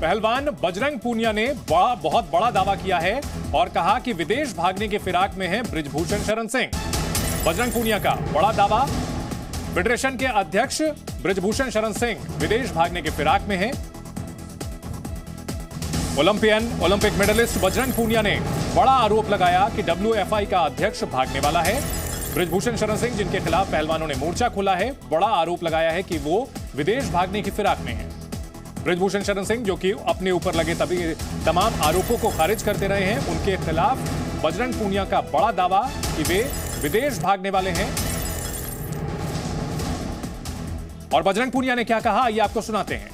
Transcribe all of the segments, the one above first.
पहलवान बजरंग पूनिया ने बहुत बड़ा दावा किया है और कहा कि विदेश भागने की फिराक में है बृजभूषण शरण सिंह। बजरंग पूनिया का बड़ा दावा, फेडरेशन के अध्यक्ष बृजभूषण शरण सिंह विदेश भागने की फिराक में हैं। ओलंपिक मेडलिस्ट बजरंग पूनिया ने बड़ा आरोप लगाया कि WFI का अध्यक्ष भागने वाला है। बृजभूषण शरण सिंह, जिनके खिलाफ पहलवानों ने मोर्चा खोला है, बड़ा आरोप लगाया है कि वो विदेश भागने की फिराक में हैं। बृजभूषण शरण सिंह, जो कि अपने ऊपर लगे तमाम आरोपों को खारिज करते रहे हैं, उनके खिलाफ बजरंग पूनिया का बड़ा दावा कि वे विदेश भागने वाले हैं। और बजरंग पूनिया ने क्या कहा, आइए आपको सुनाते हैं।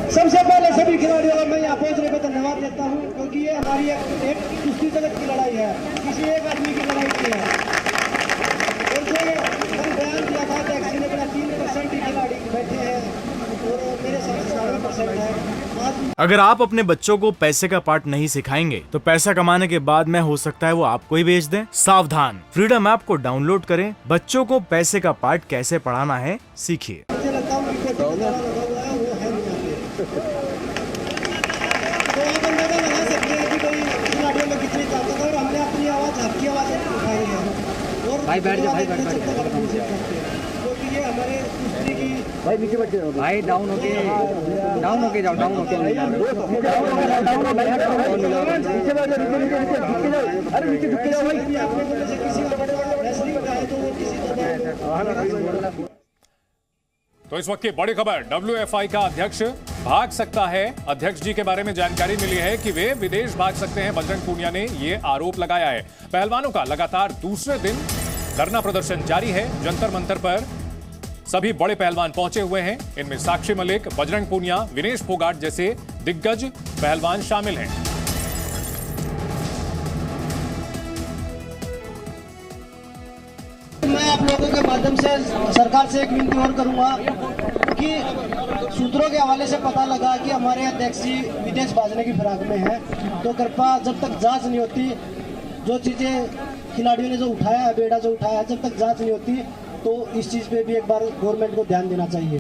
सबसे पहले सभी खिलाड़ियों को मैं यहाँ पहुंचने पर धन्यवाद देता हूँ, क्योंकि ये हमारी एक कुश्ती जगत की लड़ाई है, किसी एक आदमी की लड़ाई नहीं है। और जो हम बयान दिया था टैक्सी ने अपना 3% ही खिलाड़ी बैठे हैं और मेरे साथ 90% है। अगर आप अपने बच्चों को पैसे का पार्ट नहीं सिखाएंगे तो पैसा कमाने के बाद में हो सकता है वो आपको ही बेच दें। सावधान, फ्रीडम ऐप को डाउनलोड करें, बच्चों को पैसे का पार्ट कैसे पढ़ाना है सीखिए। भाई बैठ जा, भाई बैठ भाई नीचे बैठ जाओ भाई, डाउन होके जाओ, डाउन होके अरे नीचे झुक जाओ भाई। तो इस वक्त की बड़ी खबर, WFI का अध्यक्ष भाग सकता है। अध्यक्ष जी के बारे में जानकारी मिली है कि वे विदेश भाग सकते हैं। बजरंग पूनिया ने ये आरोप लगाया है। पहलवानों का लगातार दूसरे दिन धरना प्रदर्शन जारी है। जंतर मंतर पर सभी बड़े पहलवान पहुंचे हुए हैं। इनमें साक्षी मलिक, बजरंग पूनिया, विनेश फोगाट जैसे दिग्गज पहलवान शामिल हैं। मैं आप लोगों के माध्यम से सरकार से एक विनती और करूंगा कि सूत्रों के हवाले से पता लगा कि हमारे अध्यक्ष जी विदेश भागने की फिराक में है, तो कृपया जब तक जांच नहीं होती, जो चीजें खिलाड़ियों ने जो उठाया है, बेड़ा जो उठाया है, जब तक जांच नहीं होती तो इस चीज पे भी एक बार गवर्नमेंट को ध्यान देना चाहिए।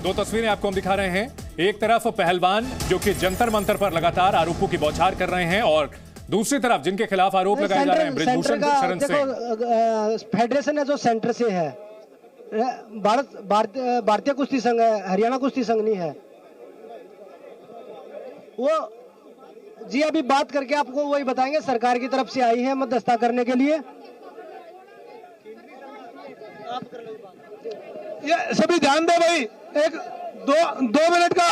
दो तस्वीरें आपको हम दिखा रहे हैं। एक तरफ पहलवान जो कि जंतर मंतर पर लगातार आरोपों की बौछार कर रहे हैं और दूसरी तरफ जिनके खिलाफ आरोप लगाए जा रहे हैं बृजभूषण शरण सिंह। फेडरेशन है जो सेंटर से है, भारतीय कुश्ती संघ है, हरियाणा कुश्ती संघ नहीं है। वो जी अभी बात करके आपको वही बताएंगे, सरकार की तरफ से आई है मध्यस्थता करने के लिए। ये सभी ध्यान दे भाई, एक दो मिनट का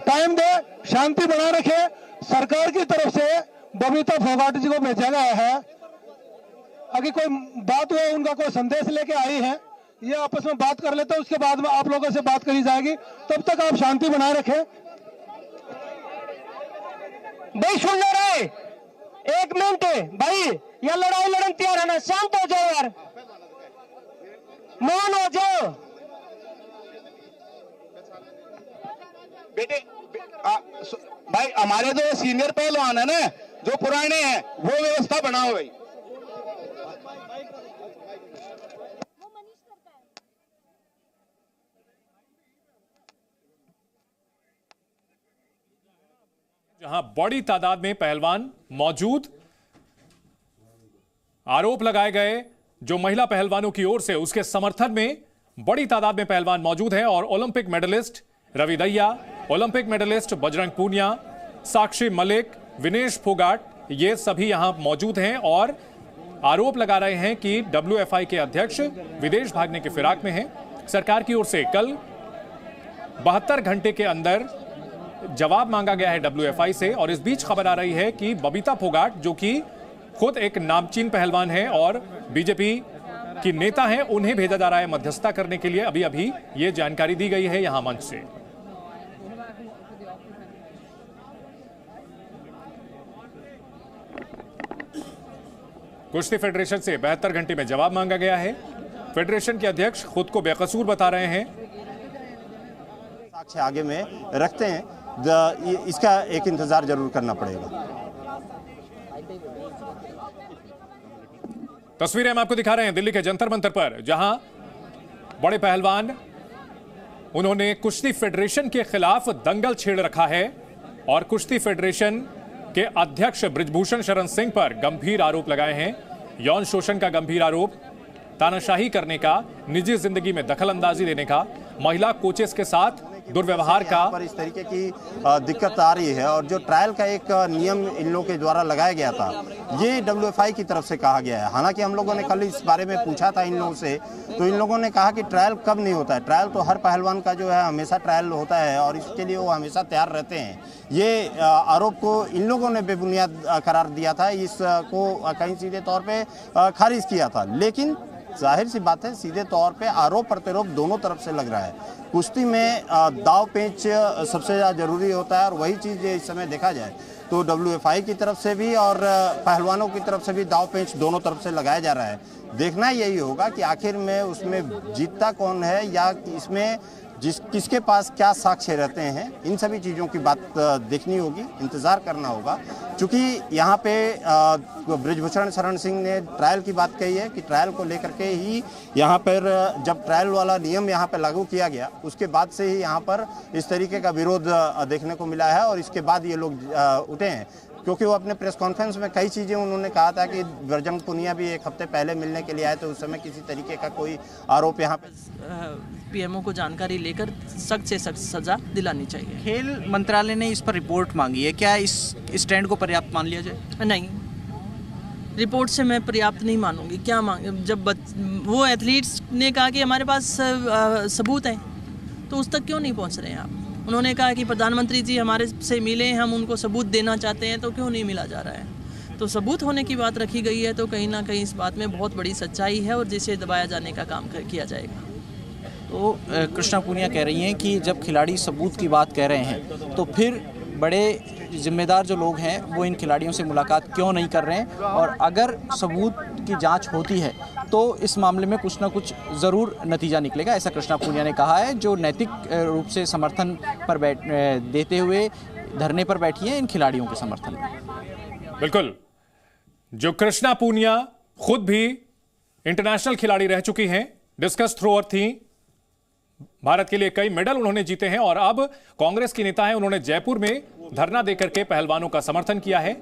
टाइम दे, शांति बनाए रखे। सरकार की तरफ से बबीता फोगाट जी को भेजा गया है। अगर कोई बात हुआ, उनका कोई संदेश लेके आई है, ये आपस में बात कर लेते हैं, उसके बाद में आप लोगों से बात करी जाएगी। तब तक आप शांति बनाए रखें। भाई सुन लो रहे, एक मिनट भाई, ये लड़ाई लड़न तैयार है ना, शांत हो जाओ यार, मौन हो जाओ बेटे। भाई हमारे जो सीनियर पहलवान है ना, जो पुराने हैं, वो व्यवस्था बनाओ भाई। जहां बड़ी तादाद में पहलवान मौजूद, आरोप लगाए गए जो महिला पहलवानों की ओर से, उसके समर्थन में बड़ी तादाद में पहलवान मौजूद हैं। और Olympic medallist Ravi Dahiya, Olympic medallist Bajrang Punia, Sakshi Malik, Vinesh Phogat, ये सभी यहां मौजूद हैं और आरोप लगा रहे हैं कि WFI के अध्यक्ष विदेश भागने की फिराक में हैं। सरकार की ओर से कल 72 घंटे के अंदर जवाब मांगा गया है WFI से। और इस बीच खबर आ रही है कि बबीता फोगाट, जो कि खुद एक नामचीन पहलवान है और BJP की नेता हैं, उन्हें भेजा जा रहा है मध्यस्थता करने के लिए। अभी अभी ये जानकारी दी गई है यहां मंच से। कुश्ती फेडरेशन से 72 घंटे में जवाब मांगा गया है। फेडरेशन के अध्यक्ष खुद को बेकसूर बता रहे हैं। साक्ष्य आगे में रखते हैं, इसका एक इंतजार जरूर करना पड़ेगा। तस्वीरें हम आपको दिखा रहे हैं दिल्ली के जंतर मंतर पर, जहां बड़े पहलवान, उन्होंने कुश्ती फेडरेशन के खिलाफ दंगल छेड़ रखा है और कुश्ती फेडरेशन के अध्यक्ष बृजभूषण शरण सिंह पर गंभीर आरोप लगाए हैं। यौन शोषण का गंभीर आरोप, तानाशाही करने का, निजी जिंदगी में दखलंदाजी देने का, महिला कोचेस के साथ दुर्व्यवहार का। पर इस तरीके की दिक्कत आ रही है और जो ट्रायल का एक नियम इन लोगों के द्वारा लगाया गया था, ये WFI की तरफ से कहा गया है। हालांकि हम लोगों ने कल इस बारे में पूछा था इन लोगों से, तो इन लोगों ने कहा कि ट्रायल कब नहीं होता है। ट्रायल तो हर पहलवान का जो है हमेशा ट्रायल होता है और इसके लिए वो हमेशा तैयार रहते हैं। ये आरोप को इन लोगों ने बेबुनियाद करार दिया था, इसको कहीं सीधे तौर पर खारिज किया था। लेकिन जाहिर सी बात है, सीधे तौर पे आरोप प्रत्यारोप दोनों तरफ से लग रहा है। कुश्ती में दाव पेंच सबसे ज़्यादा जरूरी होता है और वही चीज़ इस समय देखा जाए तो WFI की तरफ से भी और पहलवानों की तरफ से भी दाव पेंच दोनों तरफ से लगाया जा रहा है। देखना यही होगा कि आखिर में उसमें जीतता कौन है या इसमें किसके पास क्या साक्ष्य रहते हैं, इन सभी चीज़ों की बात देखनी होगी, इंतज़ार करना होगा। क्योंकि यहाँ पे बृजभूषण शरण सिंह ने ट्रायल की बात कही है कि ट्रायल को लेकर के ही यहाँ पर जब ट्रायल वाला नियम यहाँ पर लागू किया गया उसके बाद से ही यहाँ पर इस तरीके का विरोध देखने को मिला है और इसके बाद ये लोग उठे हैं। क्योंकि वो अपने प्रेस कॉन्फ्रेंस में कई चीज़ें उन्होंने कहा था कि बजरंग पुनिया भी एक हफ्ते पहले मिलने के लिए आए, तो उस समय किसी तरीके का कोई आरोप यहाँ पे PMO को जानकारी लेकर सख्त से सख्त सजा दिलानी चाहिए। खेल मंत्रालय ने इस पर रिपोर्ट मांगी है, क्या इस स्टैंड को पर्याप्त मान लिया जाए? नहीं, रिपोर्ट से मैं पर्याप्त नहीं मानूंगी। क्या मांगे? जब वो एथलीट्स ने कहा कि हमारे पास सबूत हैं, तो उस तक क्यों नहीं पहुंच रहे हैं आप? उन्होंने कहा कि प्रधानमंत्री जी हमारे से मिले, हम उनको सबूत देना चाहते हैं, तो क्यों नहीं मिला जा रहा है? तो सबूत होने की बात रखी गई है, तो कहीं ना कहीं इस बात में बहुत बड़ी सच्चाई है और जिसे दबाया जाने का काम किया जाएगा। तो कृष्णा पूनिया कह रही हैं कि जब खिलाड़ी सबूत की बात कह रहे हैं तो फिर बड़े जिम्मेदार जो लोग हैं वो इन खिलाड़ियों से मुलाकात क्यों नहीं कर रहे हैं, और अगर सबूत की जांच होती है तो इस मामले में कुछ ना कुछ ज़रूर नतीजा निकलेगा, ऐसा कृष्णा पूनिया ने कहा है, जो नैतिक रूप से समर्थन पर देते हुए धरने पर बैठी हैं इन खिलाड़ियों के समर्थन में। बिल्कुल, जो कृष्णा पूनिया खुद भी इंटरनेशनल खिलाड़ी रह चुकी हैं, डिस्कस थ्रोअर थी, भारत के लिए कई मेडल उन्होंने जीते हैं और अब कांग्रेस की नेता हैं। उन्होंने जयपुर में धरना देकर के पहलवानों का समर्थन किया है।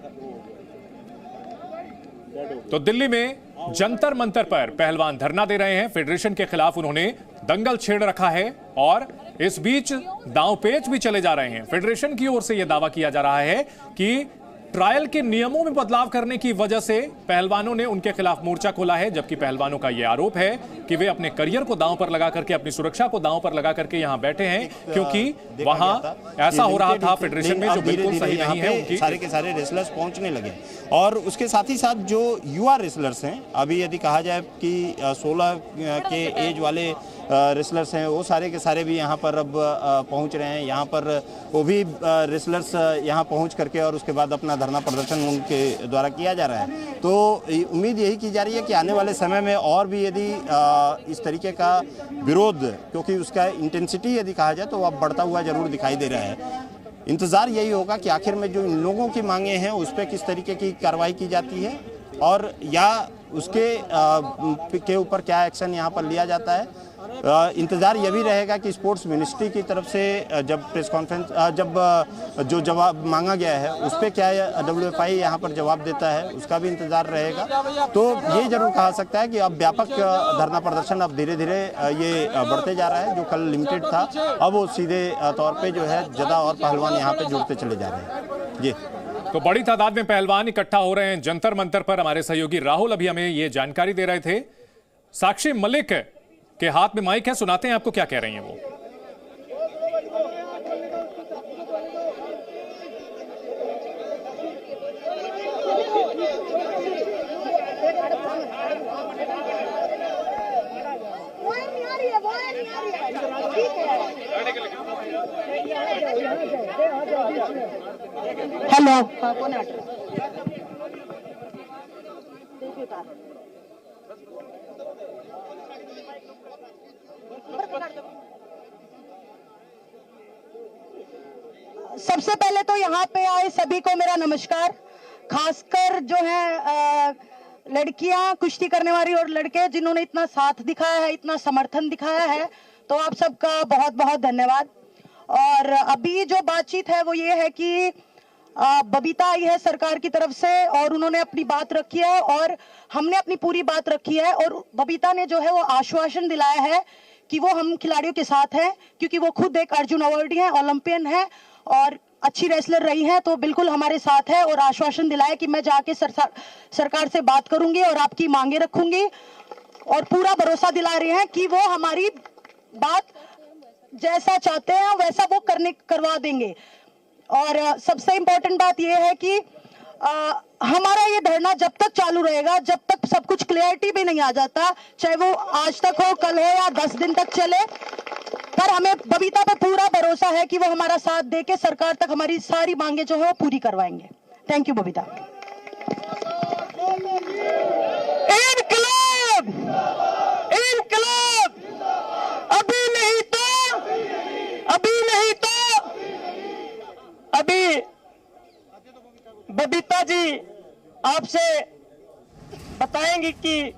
तो दिल्ली में जंतर मंतर पर पहलवान धरना दे रहे हैं, फेडरेशन के खिलाफ उन्होंने दंगल छेड़ रखा है और इस बीच दांवपेच भी चले जा रहे हैं। फेडरेशन की ओर से यह दावा किया जा रहा है कि ट्रायल के नियमों में बदलाव करने की वजह से पहलवानों ने उनके खिलाफ मोर्चा खोला है, जबकि पहलवानों का यह आरोप है कि वे अपने करियर को दांव पर लगा करके, अपनी सुरक्षा को दांव पर लगा करके यहां बैठे हैं, क्योंकि वहां ऐसा हो रहा था फेडरेशन में जो बिल्कुल सही नहीं है। उनकी सारे के सारे रेसलर्स पहुंचने लगे और उसके साथ ही साथ जो युवा रेसलर्स हैं, अभी यदि कहा जाए कि 16 के एज वाले रेसलर्स हैं, वो सारे के सारे भी यहाँ पर अब पहुँच रहे हैं। यहाँ पर वो भी रेसलर्स यहाँ पहुँच करके और उसके बाद अपना धरना प्रदर्शन उनके द्वारा किया जा रहा है। तो उम्मीद यही की जा रही है कि आने वाले समय में और भी यदि इस तरीके का विरोध, क्योंकि उसका इंटेंसिटी यदि कहा जाए तो अब बढ़ता हुआ जरूर दिखाई दे रहा है। इंतज़ार यही होगा कि आखिर में जो इन लोगों की मांगे हैं उस पर किस तरीके की कार्रवाई की जाती है और या उसके के ऊपर क्या एक्शन यहाँ पर लिया जाता है। इंतज़ार यह भी रहेगा कि स्पोर्ट्स मिनिस्ट्री की तरफ से जब प्रेस कॉन्फ्रेंस जब जो जवाब मांगा गया है उस पर क्या WFI यहाँ पर जवाब देता है, उसका भी इंतज़ार रहेगा। तो ये जरूर कहा सकता है कि अब व्यापक धरना प्रदर्शन अब धीरे धीरे ये बढ़ते जा रहा है। जो कल लिमिटेड था अब वो सीधे तौर पर जो है ज़्यादा और पहलवान यहाँ पर जुड़ते चले जा रहे हैं। जी, तो बड़ी तादाद में पहलवान इकट्ठा हो रहे हैं जंतर मंतर पर। हमारे सहयोगी राहुल अभी हमें ये जानकारी दे रहे थे। साक्षी मलिक के हाथ में माइक है, सुनाते हैं आपको क्या कह रही हैं वो। हेलो, सबसे पहले तो यहाँ पे आए सभी को मेरा नमस्कार। खासकर जो है लड़कियां कुश्ती करने वाली और लड़के जिन्होंने इतना साथ दिखाया है, इतना समर्थन दिखाया है, तो आप सबका बहुत बहुत धन्यवाद। और अभी जो बातचीत है वो ये है कि बबीता आई है सरकार की तरफ से और उन्होंने अपनी बात रखी है और हमने अपनी पूरी बात रखी है, और बबीता ने जो है वो आश्वासन दिलाया है कि वो हम खिलाड़ियों के साथ हैं, क्योंकि वो खुद एक अर्जुन अवार्डी है, ओलंपियन है और अच्छी रेसलर रही है, तो बिल्कुल हमारे साथ है। और आश्वासन दिलाया कि मैं जाके सरकार से बात करूंगी और आपकी मांगे रखूंगी, और पूरा भरोसा दिला रहे हैं कि वो हमारी बात जैसा चाहते हैं वैसा वो करवा देंगे। और सबसे इम्पोर्टेंट बात यह है कि हमारा ये धरना जब तक चालू रहेगा, जब तक सब कुछ क्लियरिटी भी नहीं आ जाता, चाहे वो आज तक हो, कल हो या 10 दिन तक चले, पर हमें बबीता पे पूरा भरोसा है कि वो हमारा साथ देके सरकार तक हमारी सारी मांगे जो है वो पूरी करवाएंगे। Thank you Babita. इनकलाब, इनकलाब, अभी नहीं तो, अभी नहीं तो, अभी बबीता जी आपसे बताएंगी कि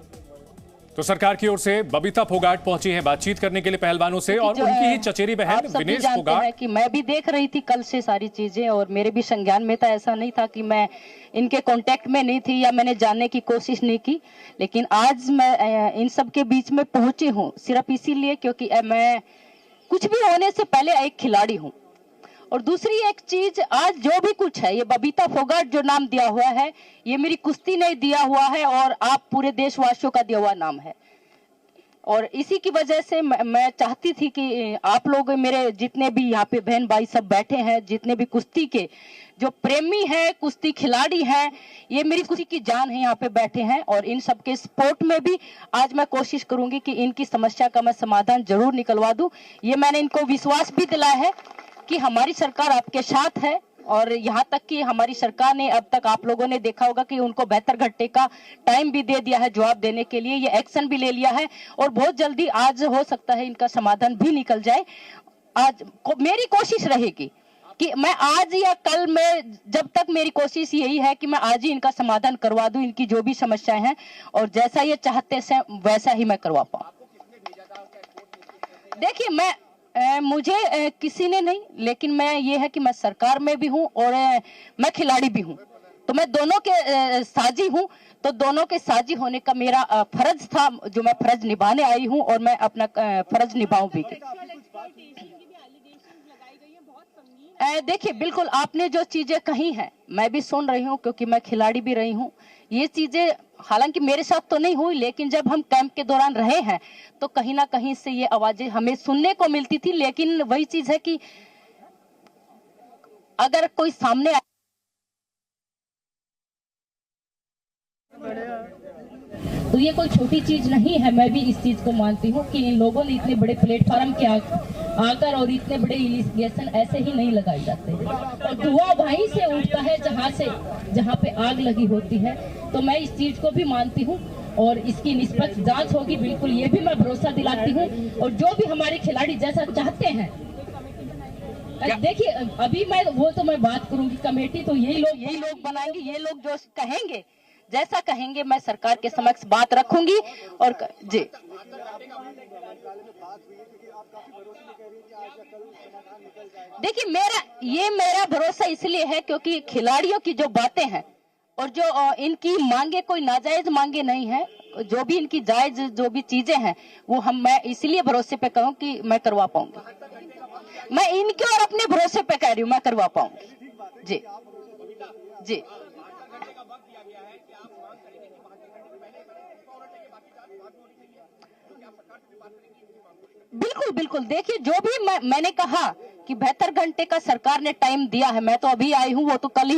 तो सरकार की ओर से बबीता फोगाट पहुंची हैं बातचीत करने के लिए पहलवानों से, और उनकी ही चचेरी बहन विनेश फोगाट। कि मैं भी देख रही थी कल से सारी चीजें, और मेरे भी संज्ञान में था, ऐसा नहीं था कि मैं इनके कांटेक्ट में नहीं थी या मैंने जानने की कोशिश नहीं की, लेकिन आज मैं इन सब के बीच में पहुंची हूँ सिर्फ इसीलिए क्योंकि मैं कुछ भी होने से पहले एक खिलाड़ी हूँ। और दूसरी एक चीज, आज जो भी कुछ है, ये बबीता फोगाट जो नाम दिया हुआ है, ये मेरी कुश्ती ने दिया हुआ है और आप पूरे देशवासियों का दिया हुआ नाम है। और इसी की वजह से मैं चाहती थी कि आप लोग, मेरे जितने भी यहाँ पे बहन भाई सब बैठे हैं, जितने भी कुश्ती के जो प्रेमी हैं, कुश्ती खिलाड़ी हैं, ये मेरी कुश्ती की जान है, यहाँ पे बैठे हैं। और इन सब के सपोर्ट में भी आज मैं कोशिश करूंगी कि इनकी समस्या का मैं समाधान जरूर निकलवा दूं। ये मैंने इनको विश्वास भी दिलाया है कि हमारी सरकार आपके साथ है, और यहाँ तक कि हमारी सरकार ने अब तक आप लोगों ने देखा होगा कि उनको 72 घंटे का टाइम भी दे दिया है जवाब देने के लिए, ये एक्शन भी ले लिया है, और बहुत जल्दी आज हो सकता है इनका समाधान भी निकल जाए। आज मेरी कोशिश रहेगी कि मैं आज या कल में, जब तक मेरी कोशिश यही है कि मैं आज ही इनका समाधान करवा दूं, इनकी जो भी समस्याएं हैं, और जैसा ये चाहते हैं वैसा ही मैं करवा पाऊं। देखिए, मुझे किसी ने नहीं, लेकिन मैं ये है कि मैं सरकार में भी हूँ और मैं खिलाड़ी भी हूँ, तो मैं दोनों के साझी हूँ। तो दोनों के साझी होने का मेरा फर्ज था, जो मैं फर्ज निभाने आई हूँ, और मैं अपना फर्ज निभाऊं भी। देखिए, बिल्कुल आपने जो चीजें कही हैं मैं भी सुन रही हूँ, क्योंकि मैं खिलाड़ी भी रही हूँ। ये चीजें हालांकि मेरे साथ तो नहीं हुई, लेकिन जब हम कैंप के दौरान रहे हैं तो कहीं ना कहीं से ये आवाजें हमें सुनने को मिलती थी। लेकिन वही चीज है कि अगर कोई सामने तो ये कोई छोटी चीज नहीं है। मैं भी इस चीज को मानती हूँ कि इन लोगों ने इतने बड़े प्लेटफॉर्म के आकर और इतने बड़े इन्वेस्टिगेशन ऐसे ही नहीं लगाए जाते, और धुआं वहीं से उठता है जहाँ पे आग लगी होती है। तो मैं इस चीज को भी मानती हूँ और इसकी निष्पक्ष जांच होगी, बिल्कुल ये भी मैं भरोसा दिलाती हूँ। और जो भी हमारे खिलाड़ी जैसा चाहते हैं, देखिए अभी मैं बात करूंगी, कमेटी तो यही लोग बनाएंगे, ये लोग जो कहेंगे, जैसा कहेंगे मैं सरकार के समक्ष बात रखूंगी। और जी, देखिए मेरा भरोसा इसलिए है क्योंकि खिलाड़ियों की जो बातें हैं और जो इनकी मांगे कोई नाजायज मांगे नहीं है, जो भी इनकी जायज जो भी चीजें हैं वो मैं इसलिए भरोसे पे कहूँ कि मैं करवा पाऊंगी। मैं इनके और अपने भरोसे पे कह रही हूँ, मैं करवा पाऊंगी। जी जी, बिल्कुल बिल्कुल। देखिए, जो भी मैंने कहा कि 72 घंटे का सरकार ने टाइम दिया है, मैं तो अभी आई हूँ, वो तो कल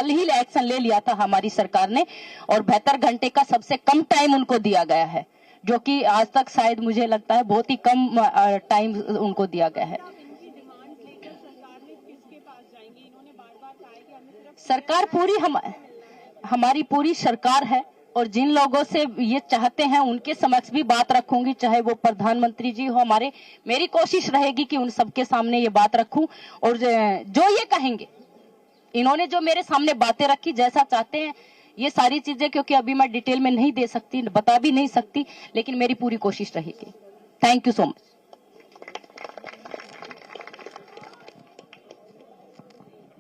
ही एक्शन ले लिया था हमारी सरकार ने, और 72 घंटे का सबसे कम टाइम उनको दिया गया है, जो कि आज तक शायद मुझे लगता है बहुत ही कम टाइम उनको दिया गया है। सरकार पूरी हमारी पूरी सरकार है, और जिन लोगों से ये चाहते हैं उनके समक्ष भी बात रखूंगी, चाहे वो प्रधानमंत्री जी हो हमारे। मेरी कोशिश रहेगी कि उन सबके सामने ये बात रखूं, और जो ये कहेंगे, इन्होंने जो मेरे सामने बातें रखी, जैसा चाहते हैं ये सारी चीजें क्योंकि अभी मैं डिटेल में नहीं दे सकती, बता भी नहीं सकती, लेकिन मेरी पूरी कोशिश रहेगी। Thank you so much.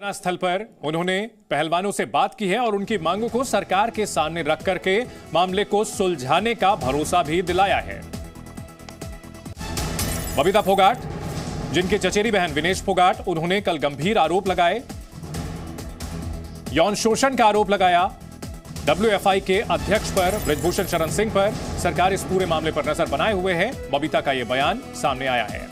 स्थल पर उन्होंने पहलवानों से बात की है और उनकी मांगों को सरकार के सामने रख करके मामले को सुलझाने का भरोसा भी दिलाया है। बबीता फोगाट, जिनके चचेरी बहन विनेश फोगाट, उन्होंने कल गंभीर आरोप लगाए, यौन शोषण का आरोप लगाया WFI के अध्यक्ष पर, बृजभूषण शरण सिंह पर। सरकार इस पूरे मामले पर नजर बनाए हुए है। बबीता का यह बयान सामने आया है।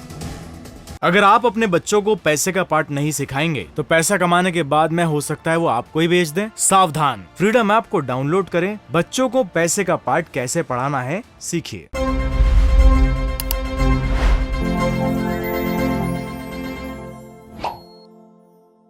अगर आप अपने बच्चों को पैसे का पार्ट नहीं सिखाएंगे तो पैसा कमाने के बाद में हो सकता है वो आपको ही बेच दें। सावधान, फ्रीडम ऐप को डाउनलोड करें, बच्चों को पैसे का पार्ट कैसे पढ़ाना है सीखिए।